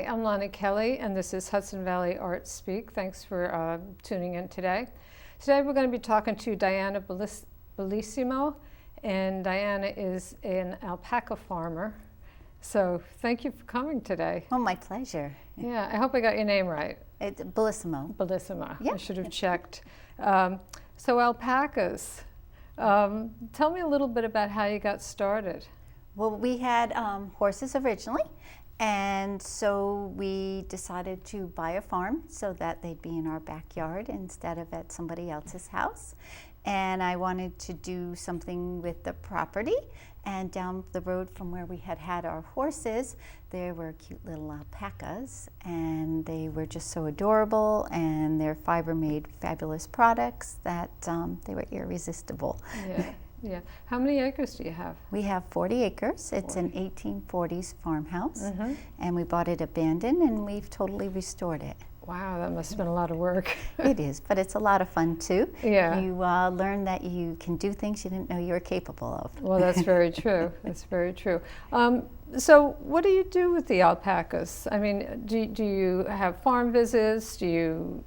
Hi, I'm Lonna Kelly, and this is Hudson Valley Art Speak. Thanks for tuning in today. Today we're going to be talking to Diana Bellissimo, and Diana is an alpaca farmer. So thank you for coming today. Oh, my pleasure. Yeah, I hope I got your name right. It's Bellissimo. Bellissimo. Yeah. I should have checked. So alpacas. Tell me a little bit about how you got started. Well, we had horses originally, and so we decided to buy a farm so that they'd be in our backyard instead of at somebody else's house. And I wanted to do something with the property. And down the road from where we had our horses, there were cute little alpacas, and they were just so adorable, and their fiber made fabulous products that they were irresistible. Yeah, yeah. How many acres do you have? We have 40 acres. It's an 1840s farmhouse, and we bought it abandoned, and we've totally restored it. Wow, that must have been a lot of work. It is, but it's a lot of fun too. Yeah. You learn that you can do things you didn't know you were capable of. Well, that's very true. That's very true. So what do you do with the alpacas? I mean, do you have farm visits? Do you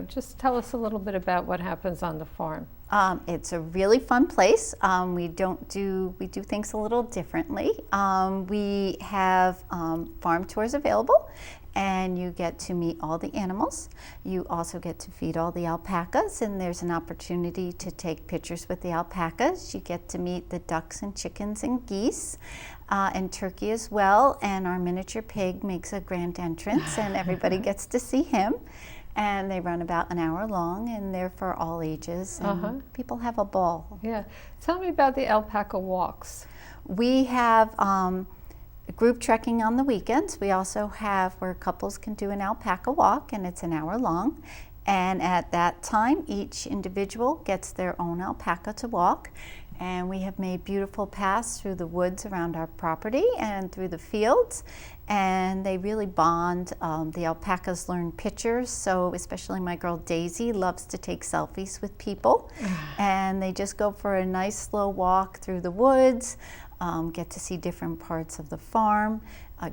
just tell us a little bit about what happens on the farm. It's a really fun place. We do things a little differently. We have farm tours available, and you get to meet all the animals. You also get to feed all the alpacas, and there's an opportunity to take pictures with the alpacas. You get to meet the ducks and chickens and geese, and turkey as well, and our miniature pig makes a grand entrance, and everybody gets to see him. And they run about an hour long, and they're for all ages, and people have a ball. Yeah. Tell me about the alpaca walks. We have group trekking on the weekends. We also have where couples can do an alpaca walk, and it's an hour long. And at that time, each individual gets their own alpaca to walk. And we have made beautiful paths through the woods around our property and through the fields. And they really bond. The alpacas learn pictures, so especially my girl Daisy loves to take selfies with people. And they just go for a nice slow walk through the woods, get to see different parts of the farm,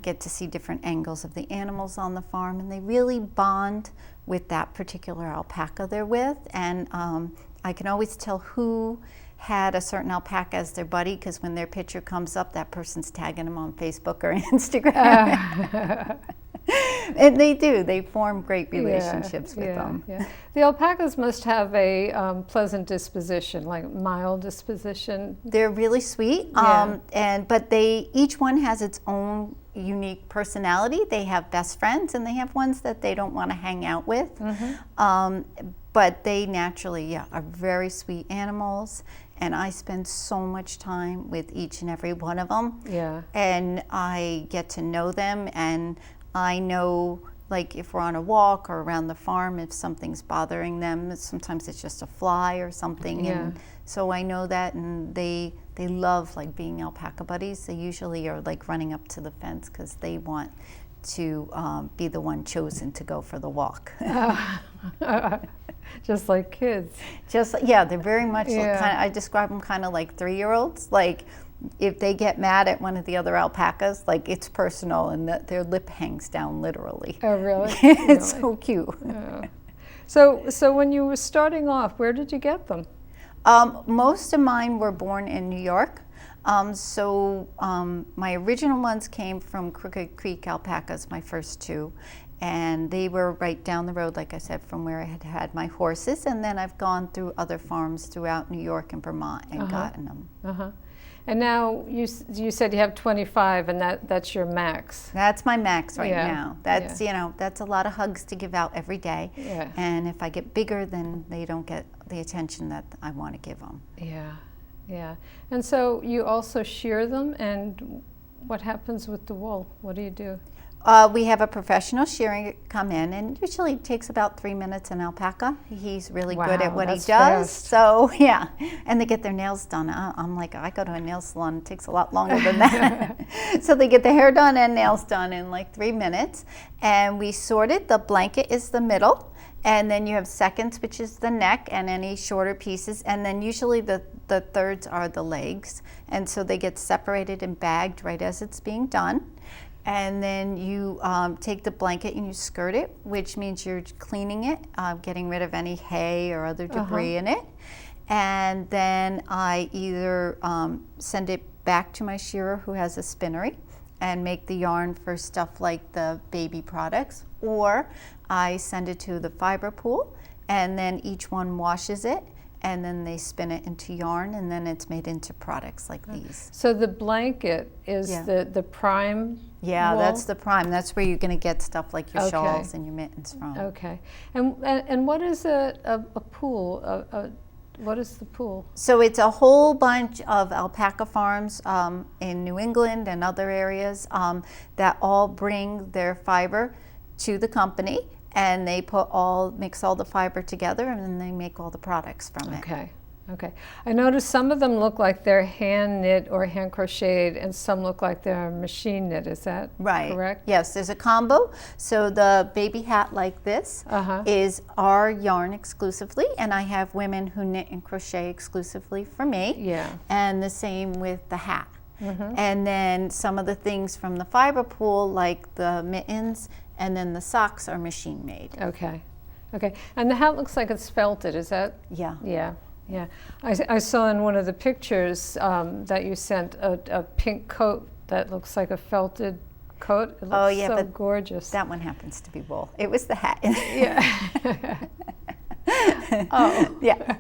get to see different angles of the animals on the farm, and they really bond with that particular alpaca they're with. And I can always tell who had a certain alpaca as their buddy, because when their picture comes up, that person's tagging them on Facebook or Instagram. And they form great relationships with them. Yeah. The alpacas must have a pleasant disposition, like mild disposition. They're really sweet, but each one has its own unique personality. They have best friends, and they have ones that they don't want to hang out with. But they naturally, are very sweet animals, and I spend so much time with each and every one of them. Yeah. And I get to know them, and I know, like, if we're on a walk or around the farm, if something's bothering them, sometimes it's just a fly or something. Yeah. And so I know that, and they love, like, being alpaca buddies. They usually are, like, running up to the fence because they want to be the one chosen to go for the walk. Just like kids. They're very much I describe them kind of like 3-year-olds. Like, if they get mad at one of the other alpacas, like, it's personal, and that their lip hangs down literally. Oh, really? It's so cute. Yeah. So when you were starting off, where did you get them? Most of mine were born in New York. My original ones came from Crooked Creek alpacas, my first two. And they were right down the road, like I said, from where I had my horses. And then I've gone through other farms throughout New York and Vermont and gotten them. And now you said you have 25, and that's your max. That's my max right now. That's that's a lot of hugs to give out every day. Yeah. And if I get bigger, then they don't get the attention that I want to give them. Yeah, yeah. And so you also shear them, and what happens with the wool? What do you do? We have a professional shearer come in, and usually it takes about 3 minutes an alpaca. He's really good at what he does. Fast. So, and they get their nails done. I'm like, I go to a nail salon, it takes a lot longer than that. So they get the hair done and nails done in like 3 minutes. And we sort it. The blanket is the middle, and then you have seconds, which is the neck, and any shorter pieces. And then usually the thirds are the legs. And so they get separated and bagged right as it's being done. And then you take the blanket and you skirt it, which means you're cleaning it, getting rid of any hay or other debris in it. And then I either send it back to my shearer who has a spinnery and make the yarn for stuff like the baby products, or I send it to the fiber pool and then each one washes it and then they spin it into yarn and then it's made into products like these. So the blanket is the prime Yeah, wool? that's the prime. That's where you're going to get stuff like your shawls and your mittens from. Okay. And what is a pool? What is the pool? So it's a whole bunch of alpaca farms in New England and other areas that all bring their fiber to the company, and they mix all the fiber together, and then they make all the products from it. Okay. Okay. I noticed some of them look like they're hand knit or hand crocheted, and some look like they're machine knit. Is that correct? Yes, there's a combo. So the baby hat like this is our yarn exclusively, and I have women who knit and crochet exclusively for me. Yeah. And the same with the hat. And then some of the things from the fiber pool, like the mittens, and then the socks are machine made. Okay. Okay. And the hat looks like it's felted. Is that? Yeah. Yeah. Yeah, I saw in one of the pictures that you sent a pink coat that looks like a felted coat. It looks so gorgeous. That one happens to be wool. It was the hat. Yeah. Yeah.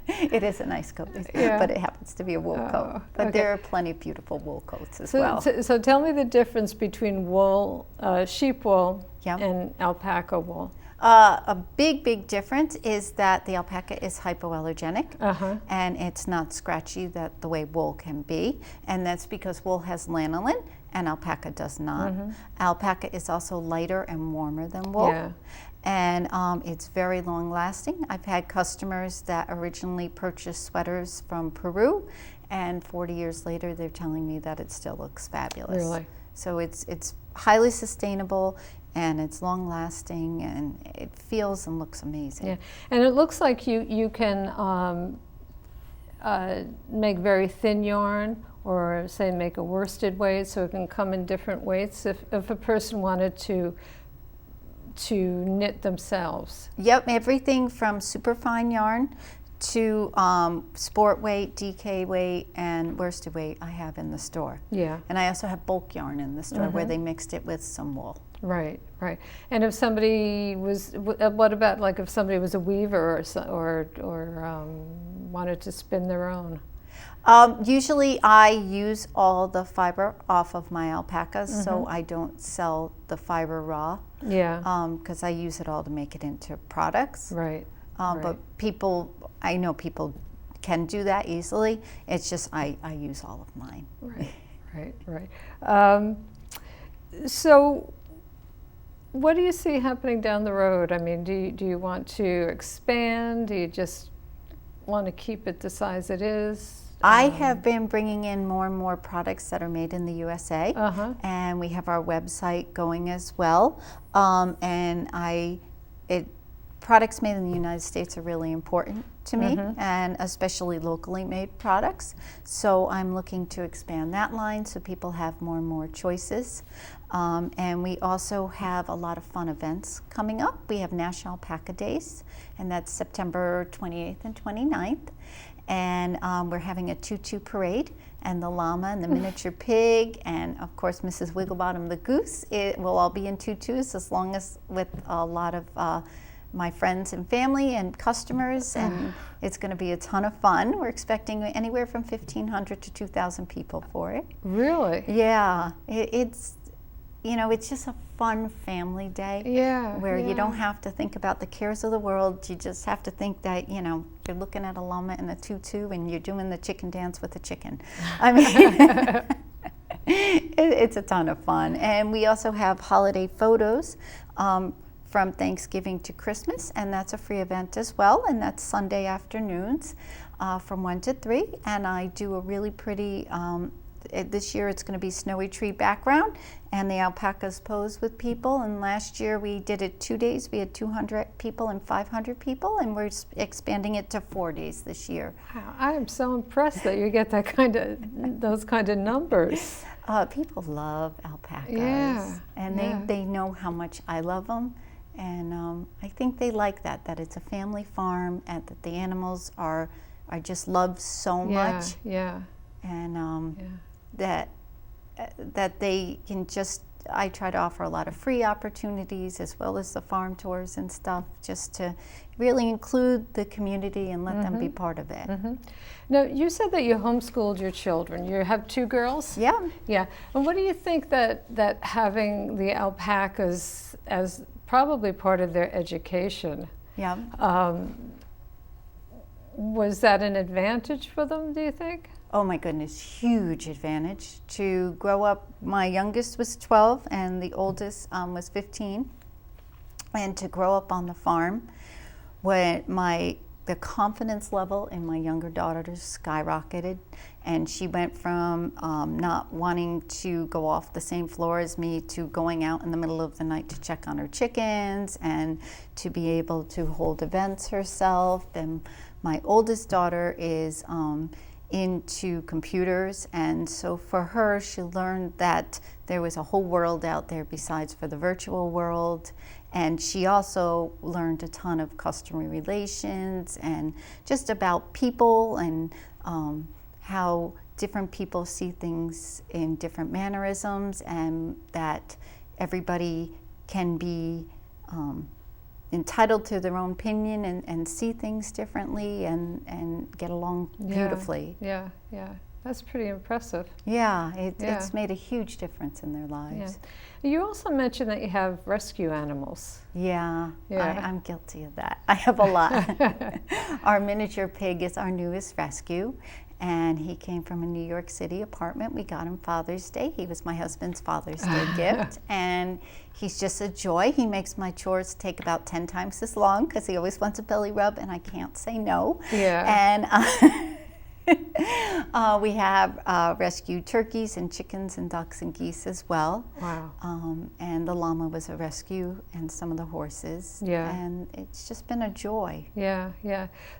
It is a nice coat, but it happens to be a wool coat. But there are plenty of beautiful wool coats as well. So tell me the difference between wool, sheep wool, and alpaca wool. A big difference is that the alpaca is hypoallergenic and it's not scratchy the way wool can be, and that's because wool has lanolin and alpaca does not. Alpaca is also lighter and warmer than wool. And it's very long lasting. I've had customers that originally purchased sweaters from Peru, and 40 years later they're telling me that it still looks fabulous. Really? So it's highly sustainable, and it's long lasting, and it feels and looks amazing. Yeah, and it looks like you can make very thin yarn, or say make a worsted weight, so it can come in different weights if a person wanted to knit themselves. Yep, everything from superfine yarn to sport weight, DK weight, and worsted weight I have in the store. Yeah. And I also have bulk yarn in the store where they mixed it with some wool. Right, right. And if somebody was, what about like if somebody was a weaver or wanted to spin their own? Usually I use all the fiber off of my alpacas, so I don't sell the fiber raw. Yeah. Because I use it all to make it into products. Right. But I know people can do that easily. It's just I use all of mine. Right, right. So what do you see happening down the road? I mean, do you want to expand? Do you just want to keep it the size it is? I have been bringing in more and more products that are made in the USA, and we have our website going as well. Products made in the United States are really important to me, and especially locally made products. So I'm looking to expand that line so people have more and more choices. And we also have a lot of fun events coming up. We have National Alpaca Days, and that's September 28th and 29th. And we're having a tutu parade, and the llama and the miniature pig, and of course Mrs. Wigglebottom the goose. It will all be in tutus, as long as with a lot of my friends and family and customers, and it's going to be a ton of fun. We're expecting anywhere from 1,500 to 2,000 people for it. Really? Yeah, it's just a fun family day. Yeah. Where you don't have to think about the cares of the world. You just have to think that you're looking at a llama in a tutu and you're doing the chicken dance with the chicken. I mean, it's a ton of fun. And we also have holiday photos from Thanksgiving to Christmas, and that's a free event as well, and that's Sunday afternoons from 1 to 3, and I do a really pretty, this year it's going to be snowy tree background, and the alpacas pose with people, and last year we did it 2 days. We had 200 people and 500 people, and we're expanding it to 4 days this year. Wow, I am so impressed that you get those kind of numbers. People love alpacas, Yeah, and yeah. they know how much I love them, and I think they like that it's a family farm, and that the animals are just loved so much, Yeah, and yeah. that they can just. I try to offer a lot of free opportunities as well as the farm tours and stuff, just to really include the community and let them be part of it. Now, you said that you homeschooled your children. You have 2 girls? Yeah. Yeah. And what do you think that having the alpacas as probably part of their education, Yeah. was that an advantage for them, do you think? Oh my goodness, huge advantage to grow up. My youngest was 12 and the oldest was 15. And to grow up on the farm, when the confidence level in my younger daughter skyrocketed, and she went from not wanting to go off the same floor as me to going out in the middle of the night to check on her chickens, and to be able to hold events herself. And my oldest daughter is into computers, and so for her, she learned that there was a whole world out there besides for the virtual world. And she also learned a ton of customer relations and just about people, and how different people see things in different mannerisms, and that everybody can be entitled to their own opinion and see things differently and get along beautifully. Yeah. That's pretty impressive. Yeah, it's made a huge difference in their lives. Yeah. You also mentioned that you have rescue animals. Yeah. I'm guilty of that. I have a lot. Our miniature pig is our newest rescue, and he came from a New York City apartment. We got him Father's Day. He was my husband's Father's Day gift, and he's just a joy. He makes my chores take about 10 times as long because he always wants a belly rub, and I can't say no. Yeah. And we have rescued turkeys and chickens and ducks and geese as well. Wow. And the llama was a rescue, and some of the horses. Yeah. And it's just been a joy. Yeah.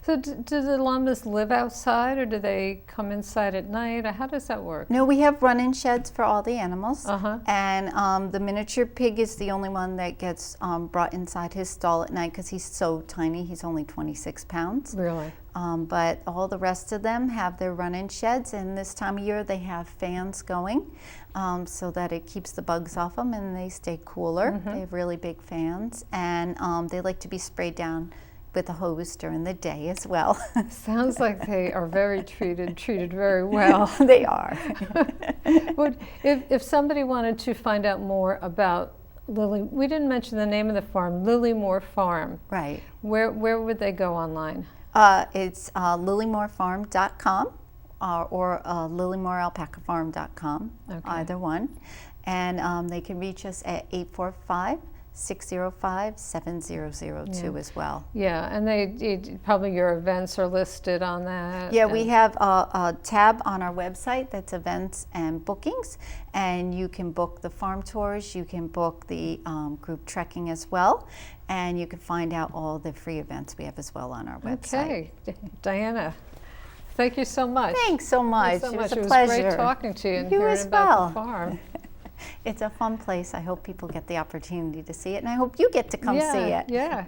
So do the llamas live outside, or do they come inside at night? Or how does that work? No, we have run-in sheds for all the animals. Uh-huh. And the miniature pig is the only one that gets brought inside his stall at night because he's so tiny. He's only 26 pounds. Really? But all the rest of them have their run-in sheds, and this time of year they have fans going so that it keeps the bugs off them and they stay cooler. They have really big fans, and they like to be sprayed down with a hose during the day as well. Sounds like they are very treated very well. They are. If somebody wanted to find out more about Lily, we didn't mention the name of the farm, Lilymoore Farm. Right. Where would they go online? It's lilymorefarm.com or lilymorealpacafarm.com, either one. And they can reach us at 845-605-7002 as well. Yeah, and probably your events are listed on that. Yeah, we have a tab on our website that's events and bookings, and you can book the farm tours, you can book the group trekking as well, and you can find out all the free events we have as well on our website. Okay, Diana, thank you so much. Thanks so much. It was a pleasure. pleasure. It was great talking to you and You hearing as about well. the farm. It's a fun place. I hope people get the opportunity to see it, and I hope you get to come see it. Yeah.